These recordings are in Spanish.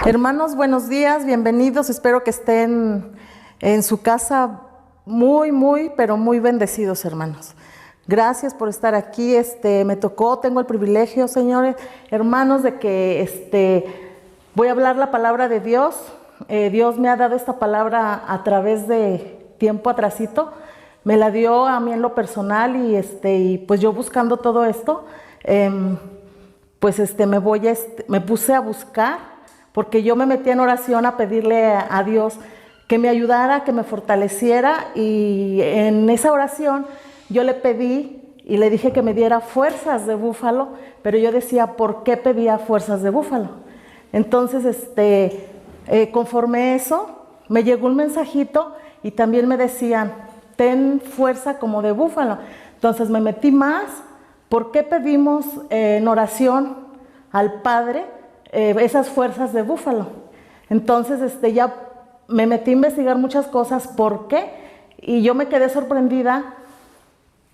Hermanos, buenos días, bienvenidos. Espero que estén en su casa pero muy bendecidos, hermanos. Gracias por estar aquí. Tengo el privilegio, señores, hermanos, de que voy a hablar la palabra de Dios. Dios me ha dado esta palabra a través de tiempo atrasito. Me la dio a mí en lo personal y pues yo buscando todo esto, me puse a buscar. Porque yo me metí en oración a pedirle a Dios que me ayudara, que me fortaleciera, y en esa oración yo le pedí y le dije que me diera fuerzas de búfalo, pero yo decía, ¿por qué pedía fuerzas de búfalo? Entonces, conforme eso, me llegó un mensajito y también me decían, ten fuerza como de búfalo. Entonces me metí más. ¿Por qué pedimos en oración al Padre esas fuerzas de búfalo? Entonces ya me metí a investigar muchas cosas, ¿por qué? Y yo me quedé sorprendida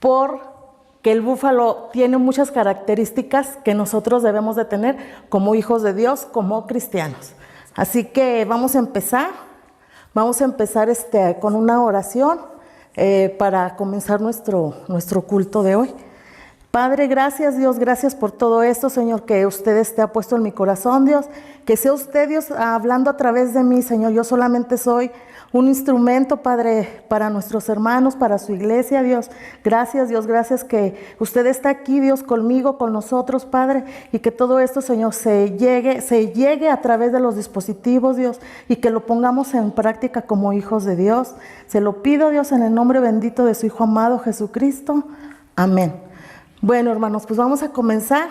porque el búfalo tiene muchas características que nosotros debemos de tener como hijos de Dios, como cristianos. Así que vamos a empezar con una oración para comenzar nuestro culto de hoy. Padre, gracias, Dios, gracias por todo esto, Señor, que usted ha puesto en mi corazón, Dios, que sea usted, Dios, hablando a través de mí, Señor. Yo solamente soy un instrumento, Padre, para nuestros hermanos, para su iglesia, Dios. Gracias, Dios, gracias que usted está aquí, Dios, conmigo, con nosotros, Padre, y que todo esto, Señor, se llegue a través de los dispositivos, Dios, y que lo pongamos en práctica como hijos de Dios. Se lo pido, Dios, en el nombre bendito de su Hijo amado, Jesucristo. Amén. Bueno, hermanos, pues vamos a comenzar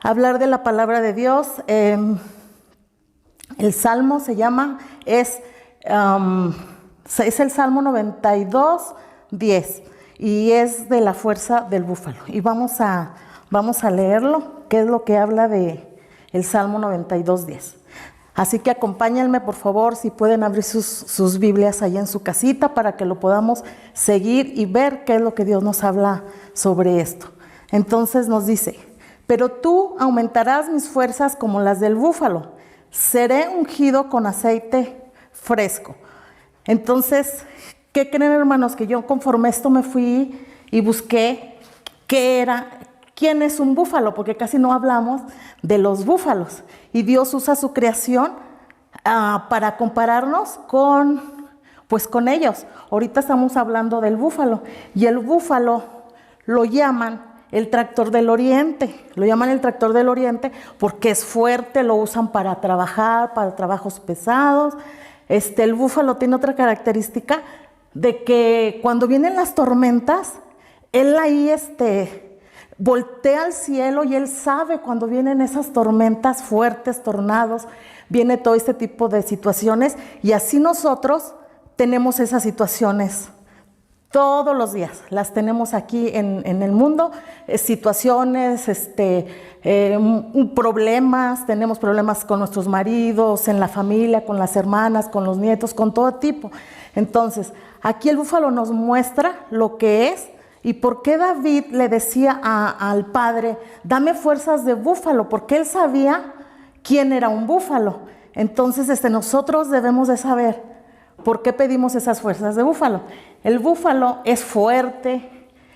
a hablar de la palabra de Dios. El salmo es el Salmo 92, 10, y es de la fuerza del búfalo. Y vamos a leerlo, qué es lo que habla de el Salmo 92, 10. Así que acompáñenme, por favor, si pueden abrir sus Biblias ahí en su casita para que lo podamos seguir y ver qué es lo que Dios nos habla sobre esto. Entonces nos dice, pero tú aumentarás mis fuerzas como las del búfalo, seré ungido con aceite fresco. Entonces, ¿qué creen, hermanos? Que yo conforme esto me fui y busqué quién es un búfalo, porque casi no hablamos de los búfalos. Y Dios usa su creación para compararnos con ellos. Ahorita estamos hablando del búfalo. Y el búfalo lo llaman el tractor del oriente. Lo llaman el tractor del oriente porque es fuerte, lo usan para trabajar, para trabajos pesados. El búfalo tiene otra característica de que cuando vienen las tormentas, él ahí voltea al cielo y él sabe cuando vienen esas tormentas fuertes, tornados, viene todo este tipo de situaciones, y así nosotros tenemos esas situaciones todos los días, las tenemos aquí en el mundo, situaciones, problemas, tenemos problemas con nuestros maridos, en la familia, con las hermanas, con los nietos, con todo tipo. Entonces, aquí el búfalo nos muestra lo que es. ¿Y por qué David le decía al Padre, dame fuerzas de búfalo? Porque él sabía quién era un búfalo. Entonces, nosotros debemos de saber por qué pedimos esas fuerzas de búfalo. El búfalo es fuerte,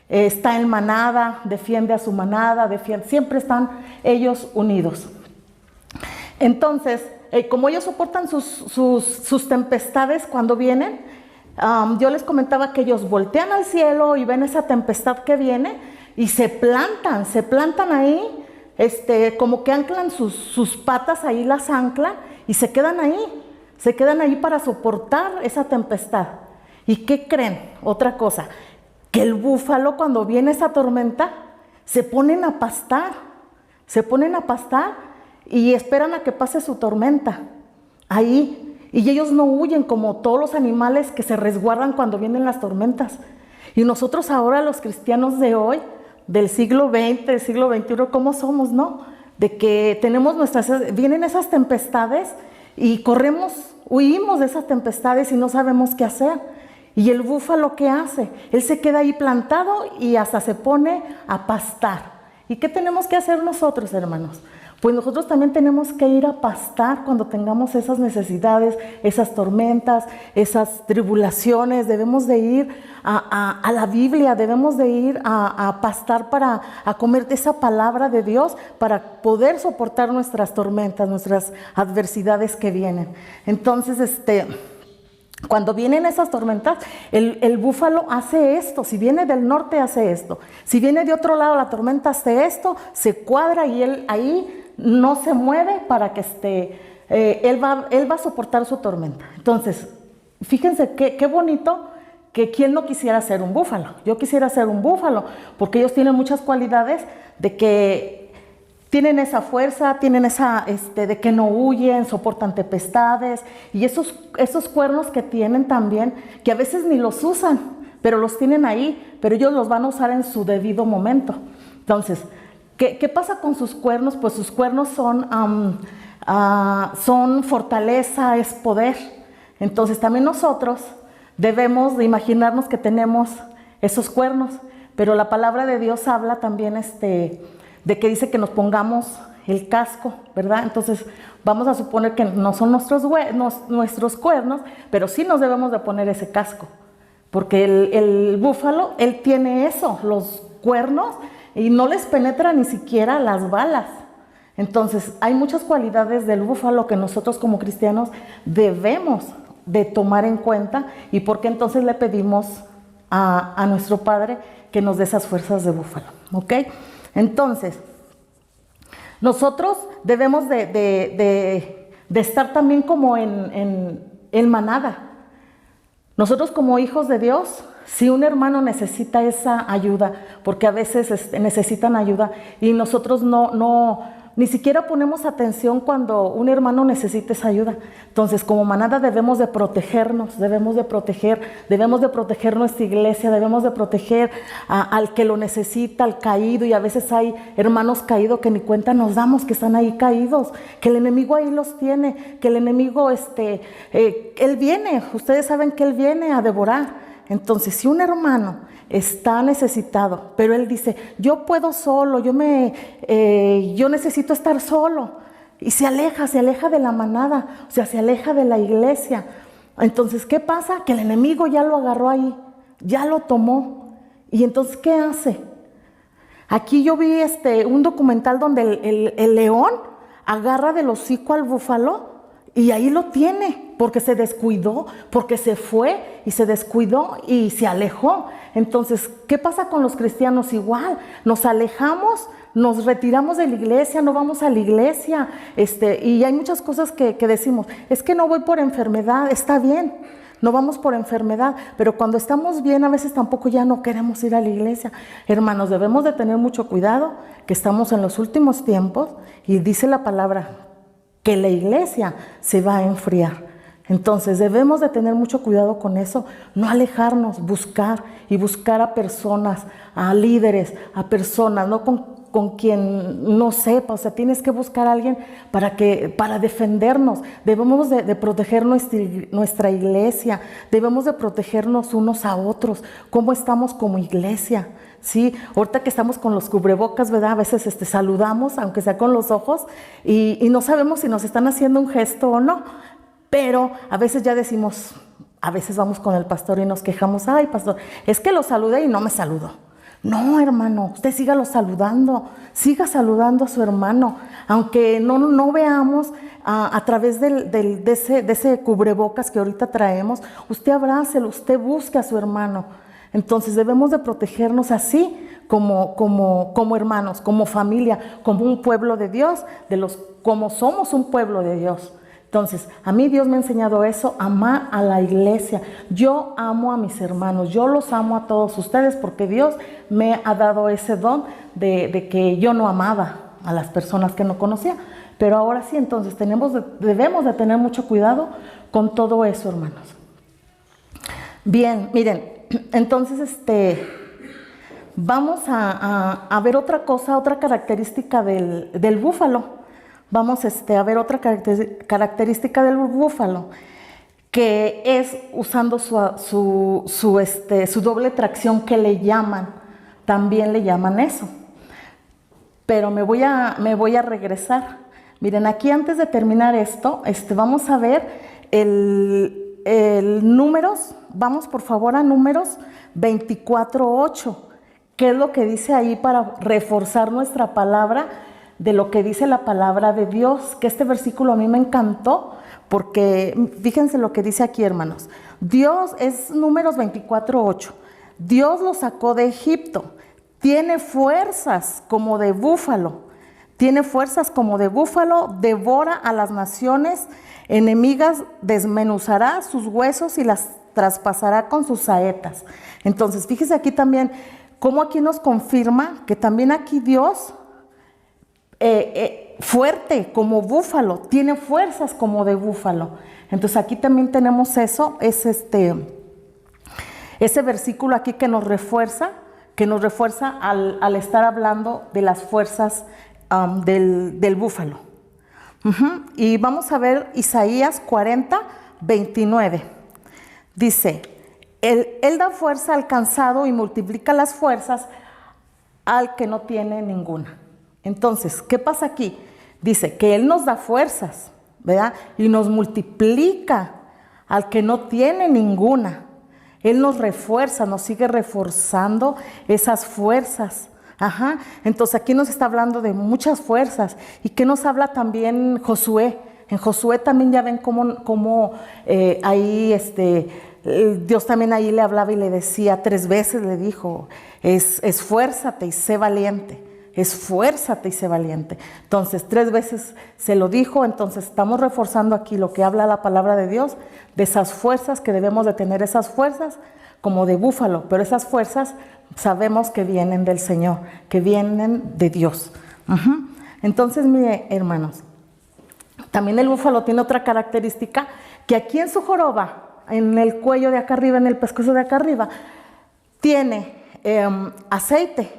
está en manada, defiende a su manada, siempre están ellos unidos. Entonces, como ellos soportan sus tempestades cuando vienen, yo les comentaba que ellos voltean al cielo y ven esa tempestad que viene y se plantan ahí, como que anclan sus patas ahí, las anclan y se quedan ahí para soportar esa tempestad. ¿Y qué creen? Otra cosa, que el búfalo cuando viene esa tormenta se ponen a pastar y esperan a que pase su tormenta ahí. Y ellos no huyen como todos los animales que se resguardan cuando vienen las tormentas. Y nosotros ahora, los cristianos de hoy, del siglo XX, del siglo XXI, ¿cómo somos, no? De que vienen esas tempestades y corremos, huimos de esas tempestades y no sabemos qué hacer. Y el búfalo, ¿qué hace? Él se queda ahí plantado y hasta se pone a pastar. ¿Y qué tenemos que hacer nosotros, hermanos? Pues nosotros también tenemos que ir a pastar cuando tengamos esas necesidades, esas tormentas, esas tribulaciones. Debemos de ir a la Biblia, debemos de ir a pastar a comer de esa palabra de Dios para poder soportar nuestras tormentas, nuestras adversidades que vienen. Entonces, cuando vienen esas tormentas, el búfalo hace esto. Si viene del norte, hace esto. Si viene de otro lado, la tormenta hace esto, se cuadra y él ahí no se mueve para que él va a soportar su tormenta. Entonces, fíjense qué bonito, que quién no quisiera ser un búfalo. Yo quisiera ser un búfalo, porque ellos tienen muchas cualidades de que tienen esa fuerza, tienen esa, de que no huyen, soportan tempestades, y esos cuernos que tienen también, que a veces ni los usan, pero los tienen ahí, pero ellos los van a usar en su debido momento. Entonces, ¿qué pasa con sus cuernos? Pues sus cuernos son fortaleza, es poder. Entonces también nosotros debemos de imaginarnos que tenemos esos cuernos, pero la palabra de Dios habla también de que dice que nos pongamos el casco, ¿verdad? Entonces vamos a suponer que no son nuestros cuernos, pero sí nos debemos de poner ese casco, porque el búfalo, él tiene eso, los cuernos, y no les penetra ni siquiera las balas. Entonces hay muchas cualidades del búfalo que nosotros como cristianos debemos de tomar en cuenta, y porque entonces le pedimos a nuestro Padre que nos dé esas fuerzas de búfalo, ¿ok? Entonces, nosotros debemos de estar también como en manada. Nosotros como hijos de Dios, si un hermano necesita esa ayuda, porque a veces necesitan ayuda y nosotros ni siquiera ponemos atención cuando un hermano necesita esa ayuda. Entonces, como manada debemos de protegernos, debemos de proteger nuestra iglesia, debemos de proteger al que lo necesita, al caído, y a veces hay hermanos caídos que ni cuenta nos damos que están ahí caídos, que el enemigo ahí los tiene, que el enemigo, él viene, ustedes saben que él viene a devorar. Entonces, si un hermano está necesitado, pero él dice, yo puedo solo, yo necesito estar solo, y se aleja de la manada, o sea, se aleja de la iglesia. Entonces, ¿qué pasa? Que el enemigo ya lo agarró ahí, ya lo tomó. Y entonces, ¿qué hace? Aquí yo vi un documental donde el león agarra del hocico al búfalo y ahí lo tiene, porque se descuidó, porque se fue y se descuidó y se alejó. Entonces, ¿qué pasa con los cristianos? Igual, nos alejamos, nos retiramos de la iglesia, no vamos a la iglesia, y hay muchas cosas que decimos, es que no voy por enfermedad, está bien, no vamos por enfermedad, pero cuando estamos bien a veces tampoco ya no queremos ir a la iglesia. Hermanos, debemos de tener mucho cuidado, que estamos en los últimos tiempos, y dice la palabra que la iglesia se va a enfriar. Entonces debemos de tener mucho cuidado con eso, no alejarnos, buscar a personas, a líderes, a personas, no con quien no sepa. O sea, tienes que buscar a alguien para defendernos. Debemos de proteger nuestra iglesia, debemos de protegernos unos a otros. ¿Cómo estamos como iglesia? Sí, ahorita que estamos con los cubrebocas, ¿verdad? A veces saludamos, aunque sea con los ojos, y no sabemos si nos están haciendo un gesto o no. Pero a veces ya decimos, a veces vamos con el pastor y nos quejamos, ay pastor, es que lo saludé y no me saludó. No, hermano, usted siga saludando a su hermano, aunque no veamos a través de ese cubrebocas que ahorita traemos, usted abrácelo, usted busque a su hermano. Entonces debemos de protegernos así como hermanos, como familia, como un pueblo de Dios, como somos un pueblo de Dios. Entonces, a mí Dios me ha enseñado eso, amar a la iglesia. Yo amo a mis hermanos, yo los amo a todos ustedes, porque Dios me ha dado ese don de que yo no amaba a las personas que no conocía. Pero ahora sí, entonces debemos de tener mucho cuidado con todo eso, hermanos. Bien, miren, entonces vamos a ver otra cosa, otra característica del búfalo. vamos a ver otra característica del búfalo, que es usando su doble tracción, que le llaman, también le llaman eso. Pero me voy a regresar. Miren, aquí antes de terminar esto, vamos a ver el Números. Vamos por favor a Números 24:8. ¿Qué es lo que dice ahí para reforzar nuestra palabra de lo que dice la palabra de Dios? Que este versículo a mí me encantó, porque fíjense lo que dice aquí, hermanos. Dios, es Números 24:8. Dios lo sacó de Egipto. Tiene fuerzas como de búfalo. Tiene fuerzas como de búfalo. Devora a las naciones enemigas. Desmenuzará sus huesos y las traspasará con sus saetas. Entonces, fíjese aquí también cómo aquí nos confirma que también aquí Dios, fuerte como búfalo, tiene fuerzas como de búfalo. Entonces aquí también tenemos eso, es ese versículo aquí que nos refuerza al estar hablando de las fuerzas del búfalo. Y vamos a ver Isaías 40:29. Dice, él da fuerza al cansado y multiplica las fuerzas al que no tiene ninguna. Entonces, ¿qué pasa aquí? Dice que Él nos da fuerzas, ¿verdad? Y nos multiplica al que no tiene ninguna. Él nos refuerza, nos sigue reforzando esas fuerzas. Entonces aquí nos está hablando de muchas fuerzas. ¿Y qué nos habla también Josué? En Josué también ya ven cómo ahí Dios también ahí le hablaba y le decía 3 veces, le dijo, esfuérzate y sé valiente. Esfuérzate y sé valiente. Entonces 3 veces se lo dijo. Entonces estamos reforzando aquí lo que habla la palabra de Dios, de esas fuerzas, que debemos de tener esas fuerzas como de búfalo, pero esas fuerzas sabemos que vienen del Señor, que vienen de Dios. Entonces, mire, hermanos, también el búfalo tiene otra característica, que aquí en su joroba, en el cuello de acá arriba, en el pescuezo de acá arriba, tiene aceite.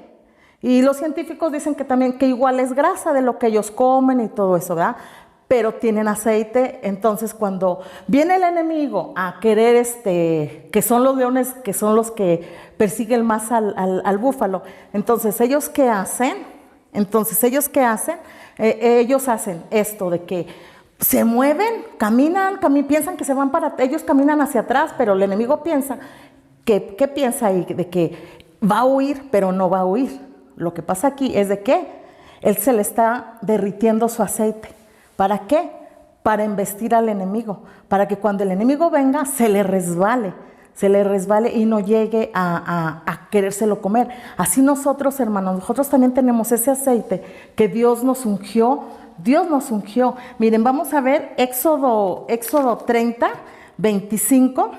Y los científicos dicen que también que igual es grasa de lo que ellos comen y todo eso, ¿verdad? Pero tienen aceite. Entonces cuando viene el enemigo a querer, que son los leones, que son los que persiguen más al búfalo, entonces ellos ¿qué hacen? Ellos hacen esto de que se mueven, caminan, piensan que se van ellos caminan hacia atrás, pero el enemigo piensa, ¿qué piensa ahí? De que va a huir, pero no va a huir. Lo que pasa aquí es de que él se le está derritiendo su aceite. ¿Para qué? Para embestir al enemigo, para que cuando el enemigo venga se le resbale y no llegue a querérselo comer. Así nosotros, hermanos, nosotros también tenemos ese aceite que Dios nos ungió. Miren, vamos a ver Éxodo 30:25.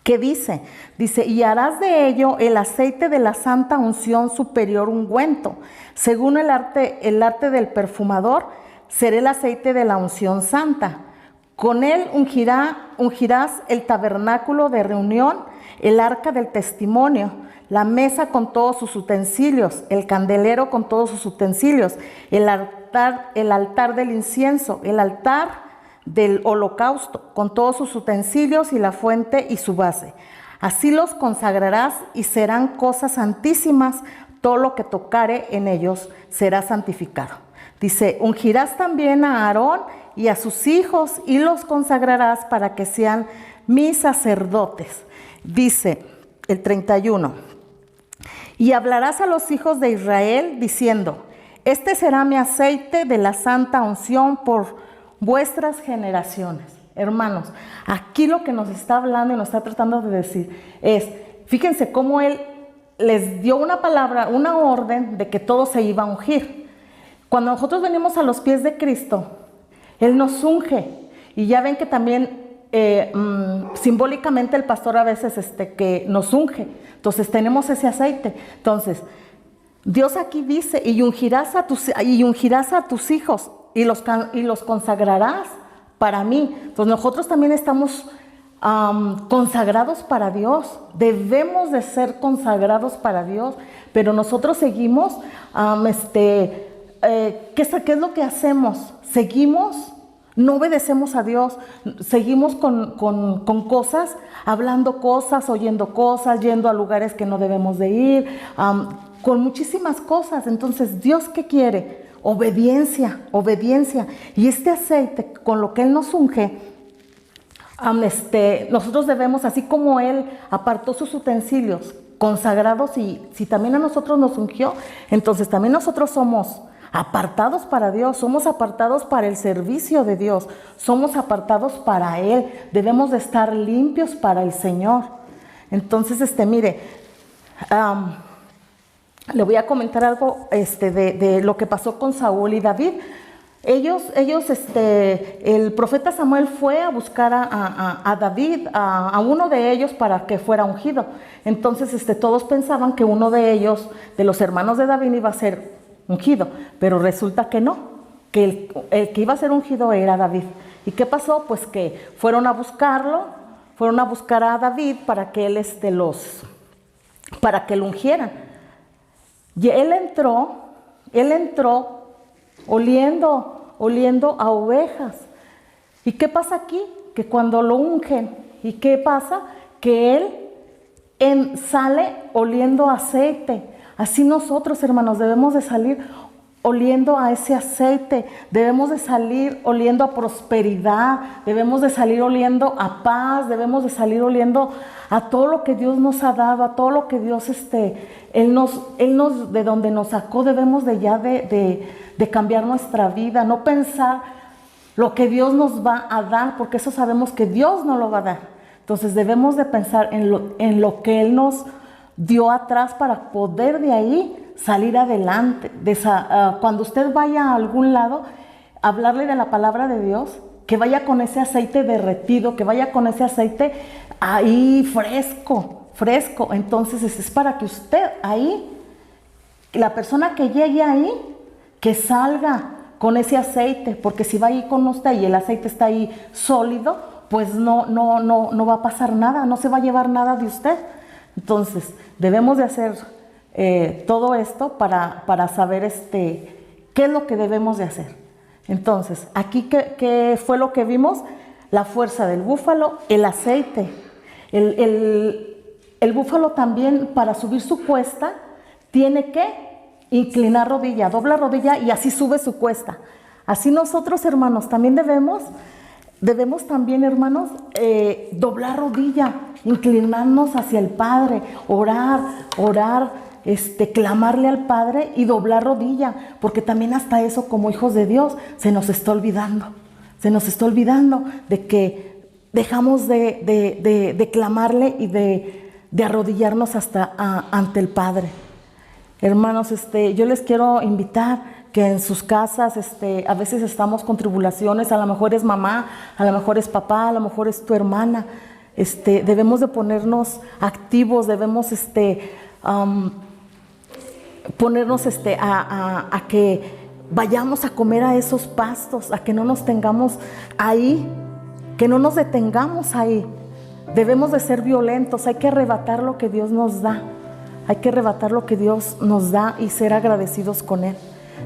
¿Qué dice? Dice, y harás de ello el aceite de la santa unción superior ungüento. Según el arte del perfumador, será el aceite de la unción santa. Con él ungirás el tabernáculo de reunión, el arca del testimonio, la mesa con todos sus utensilios, el candelero con todos sus utensilios, el altar del incienso, el altar del holocausto, con todos sus utensilios y la fuente y su base. Así los consagrarás y serán cosas santísimas, todo lo que tocare en ellos será santificado. Dice, ungirás también a Aarón y a sus hijos y los consagrarás para que sean mis sacerdotes. Dice el 31, y hablarás a los hijos de Israel diciendo, este será mi aceite de la santa unción por vuestras generaciones. Hermanos, aquí lo que nos está hablando y nos está tratando de decir es, fíjense cómo Él les dio una palabra, una orden de que todo se iba a ungir. Cuando nosotros venimos a los pies de Cristo, Él nos unge. Y ya ven que también simbólicamente el pastor a veces que nos unge. Entonces tenemos ese aceite. Entonces, Dios aquí dice, y ungirás a tus hijos y los consagrarás para mí. Entonces nosotros también estamos consagrados para Dios. Debemos de ser consagrados para Dios, pero nosotros seguimos ¿qué es lo que hacemos? Seguimos, no obedecemos a Dios, seguimos con cosas, hablando cosas, oyendo cosas, yendo a lugares que no debemos de ir, con muchísimas cosas. Entonces, ¿Dios qué quiere? Obediencia, obediencia. Y este aceite, con lo que Él nos unge, nosotros debemos, así como Él apartó sus utensilios consagrados, y si también a nosotros nos ungió, entonces también nosotros somos apartados para Dios, somos apartados para el servicio de Dios, somos apartados para Él, debemos de estar limpios para el Señor. Entonces, mire, le voy a comentar algo de lo que pasó con Saúl y David. Ellos, el profeta Samuel fue a buscar a David, a uno de ellos, para que fuera ungido. Entonces, todos pensaban que uno de ellos, de los hermanos de David, iba a ser ungido, pero resulta que no, que el que iba a ser ungido era David. ¿Y qué pasó? Pues que fueron a buscarlo, fueron a buscar a David para que él para que lo ungieran. Y él entró oliendo a ovejas. ¿Y qué pasa aquí? Que cuando lo ungen, ¿y qué pasa? Que él sale oliendo a aceite. Así nosotros, hermanos, debemos de salir oliendo a ese aceite, debemos de salir oliendo a prosperidad, debemos de salir oliendo a paz, debemos de salir oliendo a todo lo que Dios nos ha dado, a todo lo que Dios, Él nos, de donde nos sacó, debemos de ya de cambiar nuestra vida, no pensar lo que Dios nos va a dar, porque eso sabemos que Dios no lo va a dar. Entonces debemos de pensar en lo que Él nos dio atrás para poder de ahí salir adelante. Cuando usted vaya a algún lado, hablarle de la palabra de Dios, que vaya con ese aceite derretido, que vaya con ese aceite ahí fresco. Entonces es para que usted ahí, la persona que llegue ahí, que salga con ese aceite, porque si va ahí con usted y el aceite está ahí sólido, pues no va a pasar nada, no se va a llevar nada de usted. Entonces, debemos de hacer todo esto para saber qué es lo que debemos de hacer. Entonces, aquí, ¿qué fue lo que vimos? La fuerza del búfalo, el aceite. El búfalo también, para subir su cuesta, tiene que inclinar rodilla, dobla rodilla y así sube su cuesta. Así nosotros, hermanos, también debemos también, hermanos, doblar rodilla, inclinarnos hacia el Padre, orar, clamarle al Padre y doblar rodilla, porque también hasta eso, como hijos de Dios, se nos está olvidando de que dejamos de clamarle y de arrodillarnos ante el Padre. Hermanos, yo les quiero invitar que en sus casas, a veces estamos con tribulaciones, a lo mejor es mamá, a lo mejor es papá, a lo mejor es tu hermana. Debemos de ponernos activos, debemos ponernos a que vayamos a comer a esos pastos, a que no nos tengamos ahí, que no nos detengamos ahí. Debemos de ser violentos, hay que arrebatar lo que Dios nos da. Hay que arrebatar lo que Dios nos da y ser agradecidos con Él.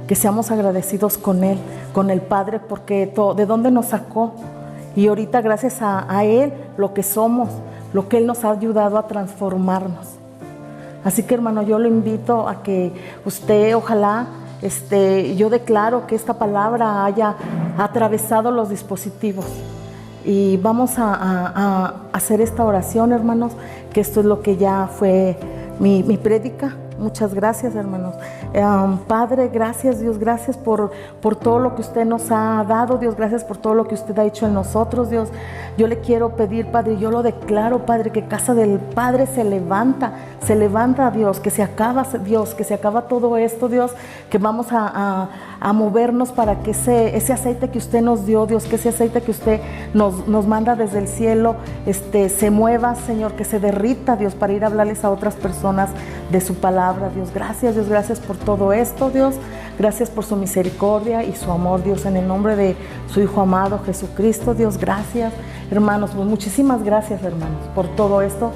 Que seamos agradecidos con Él, con el Padre, porque de dónde nos sacó. Y ahorita gracias a Él, lo que somos, lo que Él nos ha ayudado a transformarnos. Así que, hermano, yo lo invito a que usted, ojalá, yo declaro que esta palabra haya atravesado los dispositivos. Y vamos a hacer esta oración, hermanos, que esto es lo que ya fue mi prédica. Muchas gracias, hermanos. Padre, gracias, Dios, gracias por todo lo que usted nos ha dado, Dios, gracias por todo lo que usted ha hecho en nosotros, Dios. Yo le quiero pedir, Padre, yo lo declaro, Padre, que casa del Padre se levanta, Dios, que se acaba, Dios, que se acaba todo esto, Dios, que vamos a movernos para que ese aceite que usted nos dio, Dios, que ese aceite que usted nos manda desde el cielo, se mueva, Señor, que se derrita, Dios, para ir a hablarles a otras personas de su palabra, Dios. Gracias por todo esto, Dios. Gracias por su misericordia y su amor, Dios, en el nombre de su Hijo amado Jesucristo, Dios. Gracias, hermanos. Pues muchísimas gracias, hermanos, por todo esto.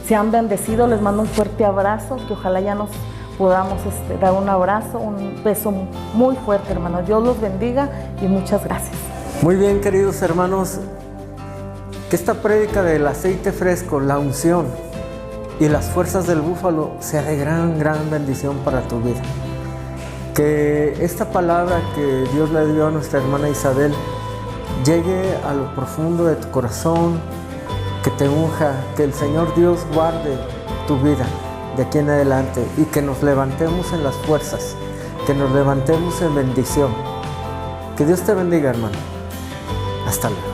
Sean bendecidos. Les mando un fuerte abrazo, que ojalá ya nos podamos dar un abrazo, un beso muy fuerte, hermano. Dios los bendiga y muchas gracias. Muy bien, queridos hermanos, que esta prédica del aceite fresco, la unción y las fuerzas del búfalo sea de gran bendición para tu vida. Que esta palabra que Dios le dio a nuestra hermana Isabel llegue a lo profundo de tu corazón, que te unja, que el Señor Dios guarde tu vida de aquí en adelante y que nos levantemos en las fuerzas, que nos levantemos en bendición. Que Dios te bendiga, hermano. Hasta luego.